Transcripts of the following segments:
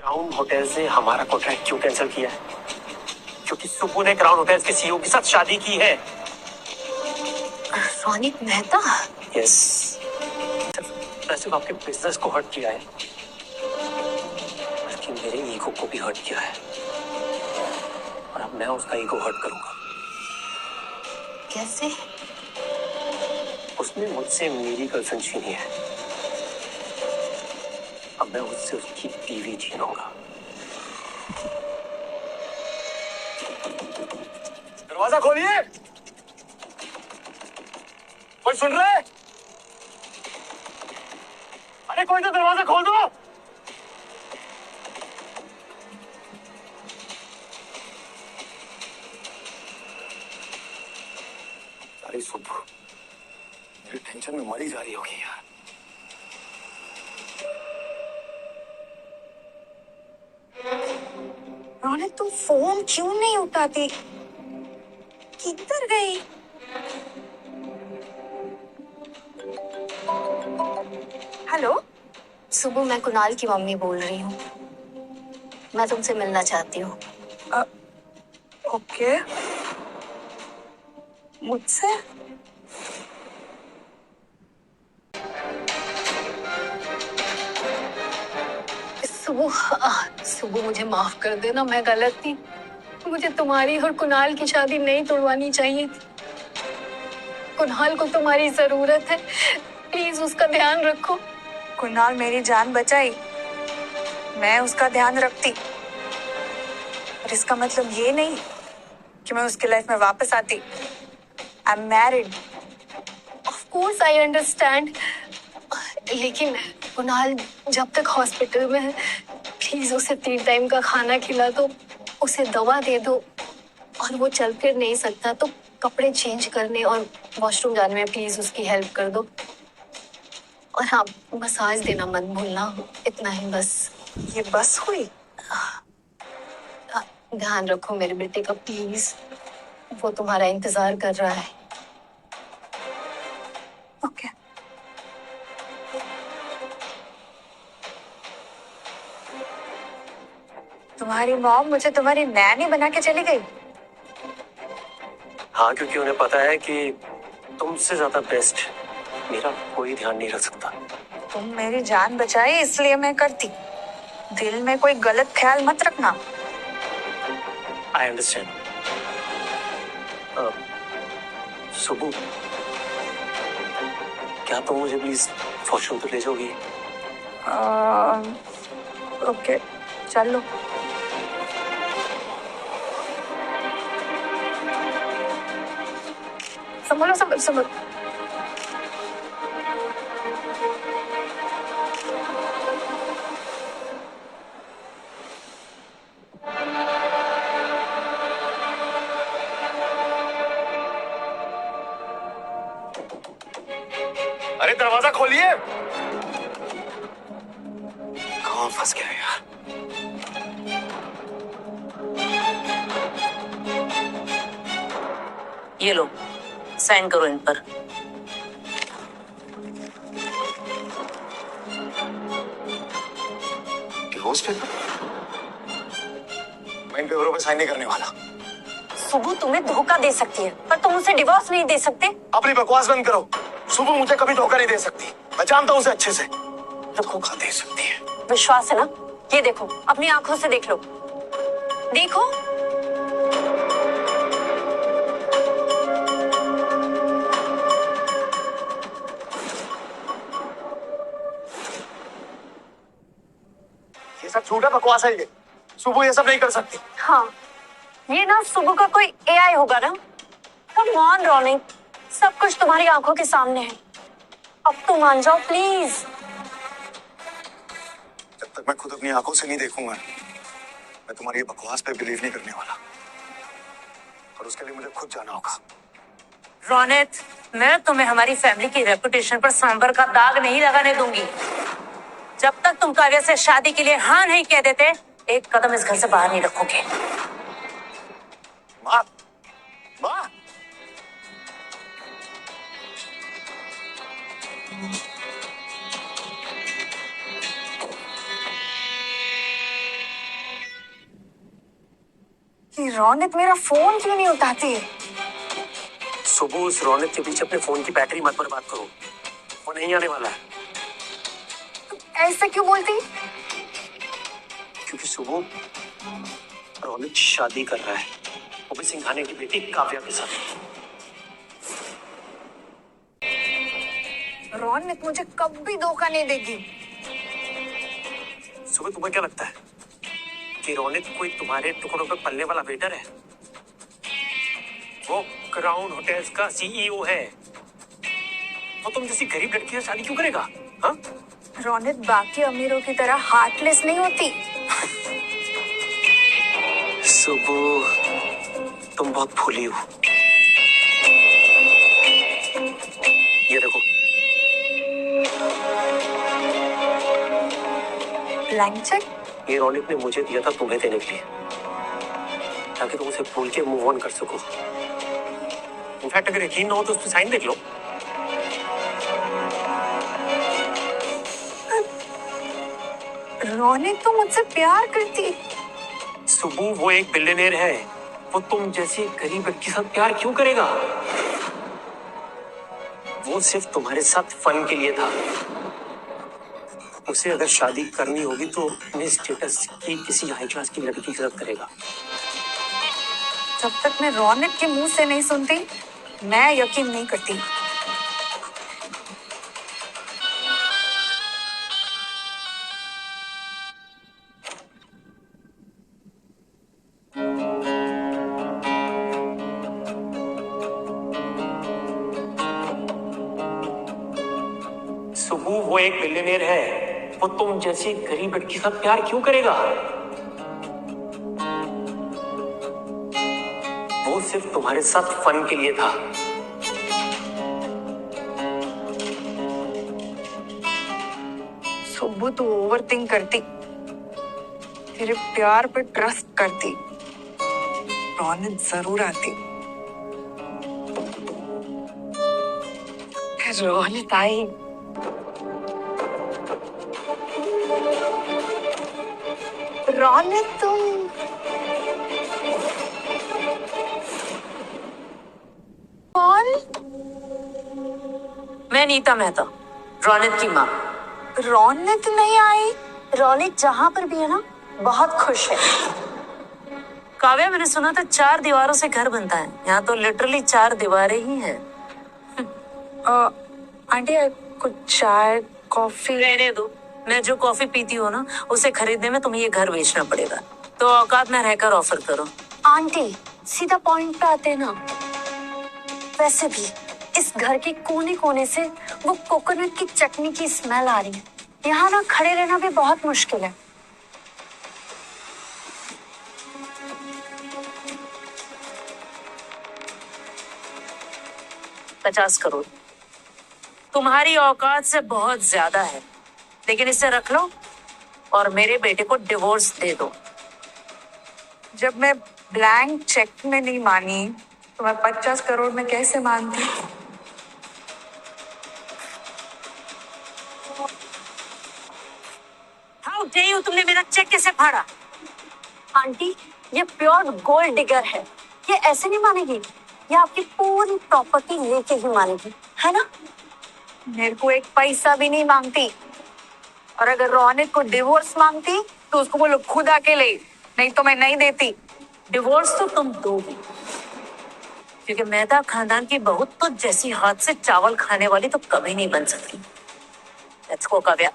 Crown hotels ने हमारा contract क्यों कैंसिल किया है? क्योंकि सुब्बू ने क्राउन होटल्स के सीईओ के साथ शादी की है। रोनित मेहता? यस। सिर्फ आपके बिजनेस को हर्ट किया है, बल्कि मेरे ईगो को भी हर्ट किया है, और अब मैं उसका ईगो हर्ट करूंगा। कैसे? उसने मुझसे मेरी गर्लफ्रेंड छीनी है, अब मैं उससे उसकी बीवी छीनूंगा। दरवाजा खोलिए, कोई सुन रहा है? अरे कोई तो दरवाजा खोल दो। अरे सुब्बू, मेरी टेंशन में मरी जा रही होगी यार। रोनित, तुम फोन क्यों नहीं उठाती? किधर गई? हेलो सुबह, मैं कुणाल की मम्मी बोल रही हूँ। मैं तुमसे मिलना चाहती हूँ। ओके। मुझसे? सुबह मुझे माफ कर देना, मैं गलत थी। मुझे तुम्हारी और कुणाल की शादी नहीं तोड़वानी चाहिए थी। कुणाल को तुम्हारी जरूरत है, प्लीज उसका ध्यान रखो। कुणाल मेरी जान बचाई, मैं उसका ध्यान रखती, और इसका मतलब ये नहीं कि मैं उसकी लाइफ में वापस आती। I am married. Of course I understand, लेकिन कुणाल जब तक हॉस्पिटल में है, प्लीज उसे 3 टाइम का खाना खिला दो, उसे दवा दे दो, और वो चल फिर नहीं सकता तो कपड़े चेंज करने और वॉशरूम जाने में प्लीज उसकी हेल्प कर दो। और हाँ, मसाज देना मत भूलना, इतना ही बस। ये बस हुई? ध्यान रखो मेरे बेटे का प्लीज, वो तुम्हारा इंतजार कर रहा है। ओके। तुम्हारी मॉम मुझे तुम्हारी नैनी बना के चली गई? हाँ, क्योंकि उन्हें पता है कि तुमसे ज्यादा बेस्ट मेरा कोई ध्यान नहीं रख सकता। तुम मेरी जान बचाई इसलिए मैं करती, दिल में कोई गलत ख्याल मत रखना। I understand. सुबह, क्या तुम मुझे प्लीज वॉशरूम तो ले जाओगी? ओके, चलो। संभलो संभलो संभलो। अरे दरवाजा खोलिए। कहाँ फंस गया यार? ये लो, साइन करो इन पर। Divorce paper? मैं इन पेपरों पे साइन नहीं करने वाला। सुबह तुम्हें धोखा दे सकती है, पर तुम उसे डिवोर्स नहीं दे सकते। अपनी बकवास बंद करो। सुबह मुझे कभी धोखा नहीं दे सकती, मैं जानता हूँ उसे अच्छे से। धोखा दे सकती है। विश्वास है ना? ये देखो, अपनी आंखों से देख लो। देखो। ये सब झूठा बकवास है। ये सुबह ये सब नहीं कर सकती। हाँ, ये ना सुबह का कोई एआई होगा ना। कम ऑन रोनिक, सब कुछ तुम्हारी आंखों के सामने है, अब तो मान जाओ प्लीज। जब तक मैं खुद अपनी आंखों से नहीं देखूंगा, मैं तुम्हारी ये बकवास पे बिलीव नहीं करने वाला, और उसके लिए मुझे खुद जाना होगा। रोनित, मैं तुम्हें हमारी फैमिली की रेपुटेशन पर सांभर का दाग नहीं लगाने दूंगी। जब तक तुम काव्या से शादी के लिए हाँ नहीं कह देते, एक कदम इस घर से बाहर नहीं रखोगे। माँ, माँ। ये रौनक मेरा फोन क्यों नहीं उठाती? सुबह उस रौनक के पीछे अपने फोन की बैटरी मत बर्बाद करो, वो नहीं आने वाला है। ऐसा क्यों बोलती? क्योंकि सुबह रौनक शादी कर रहा है, वो भी सिंघानिया की बेटी काव्या के साथ। रौनक मुझे कभी धोखा नहीं देगी। सुबह तुम्हें क्या लगता है कि रौनक कोई तुम्हारे टुकड़ों पे पलने वाला वेटर है? वो क्राउन होटल्स का सीईओ है। वो तुम जैसी गरीब लड़की से शादी क्यों करेगा? हाँ? रौनक बाकी अमीरों की तरह हार्टलेस नहीं होती। सुबह तुम बहुत भूली हो। ये देखो, ब्लैंक चेक। ये रौनक ने मुझे दिया था तुम्हें देने के लिए, ताकि तुम उसे भूल के मूव ऑन कर सको। इनफैक्ट अगर यकीन ना हो तो उस पर साइन देख लो। रौनक तो मुझसे प्यार करती। सुबह वो एक बिलियनेयर है, वो तुम जैसी गरीब लड़की के साथ प्यार क्यों करेगा? वो सिर्फ तुम्हारे साथ फन के लिए था। उसे अगर शादी करनी होगी तो अपने स्टेटस की किसी हाई क्लास की लड़की के साथ करेगा। जब तक मैं रौनक के मुंह से नहीं सुनती, मैं यकीन नहीं करती। सुबह वो एक बिलियनेयर है, वो तुम जैसी गरीब लड़की के साथ प्यार क्यों करेगा? वो सिर्फ तुम्हारे साथ फन के लिए था। सुबह तू ओवर थिंक करती, तेरे प्यार पे ट्रस्ट करती, रौनक जरूर आती। रौनक आई। रौनक तुम कौन? मैं नीता मेहता, रौनक की माँ। रौनक नहीं आई। रौनक जहाँ पर भी है ना, बहुत खुश है। काव्या, मैंने सुना था 4 दीवारों से घर बनता है, यहाँ तो लिटरली 4 दीवारें ही हैं। आंटी कुछ चाय कॉफी? रहने दो, मैं जो कॉफी पीती हूँ ना, उसे खरीदने में तुम्हें ये घर बेचना पड़ेगा। तो औकात में रहकर ऑफर करो। आंटी सीधा पॉइंट पे आते हैं ना। वैसे भी इस घर के कोने कोने से वो कोकोनट की चटनी की स्मेल आ रही है। यहाँ ना खड़े रहना भी बहुत मुश्किल है। $50 करोड़ तुम्हारी औकात से बहुत ज्यादा है, लेकिन इसे रख लो और मेरे बेटे को डिवोर्स दे दो। जब मैं ब्लैंक चेक में नहीं मानी तो मैं 50 करोड़ में कैसे मानती? हाउ डे यू, तुमने मेरा चेक कैसे फाड़ा? आंटी ये प्योर गोल्ड डिगर है, ये ऐसे नहीं मानेगी। ये आपकी पूरी प्रॉपर्टी लेके ही मानेगी, है ना? मेरे को एक पैसा भी नहीं मांगती, और अगर रौनक को डिवोर्स मांगती तो उसको बोलो खुद आके ले, नहीं तो मैं नहीं देती। डिवोर्स तो तुम दोगी, क्योंकि मेहता खानदान की बहू तो जैसी हाथ से चावल खाने वाली तो कभी नहीं बन सकती। Let's go Kavya.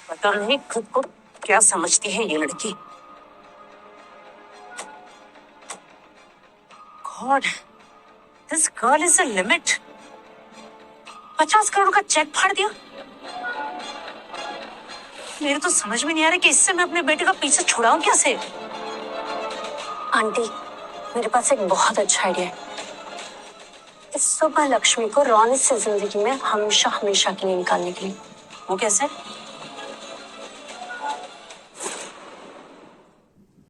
पता नहीं खुद को क्या समझती है ये लड़की। God, this girl is a limit. 50 crore का चेक फाड़ दिया। मेरे तो समझ में नहीं आ रहा कि इससे मैं अपने बेटे का पीछे छुड़ाऊं कैसे। आंटी मेरे पास एक बहुत अच्छा आइडिया है। इस सुबह लक्ष्मी को रौनक से जिंदगी में हमेशा हमेशा के लिए निकालने के लिए। वो कैसे?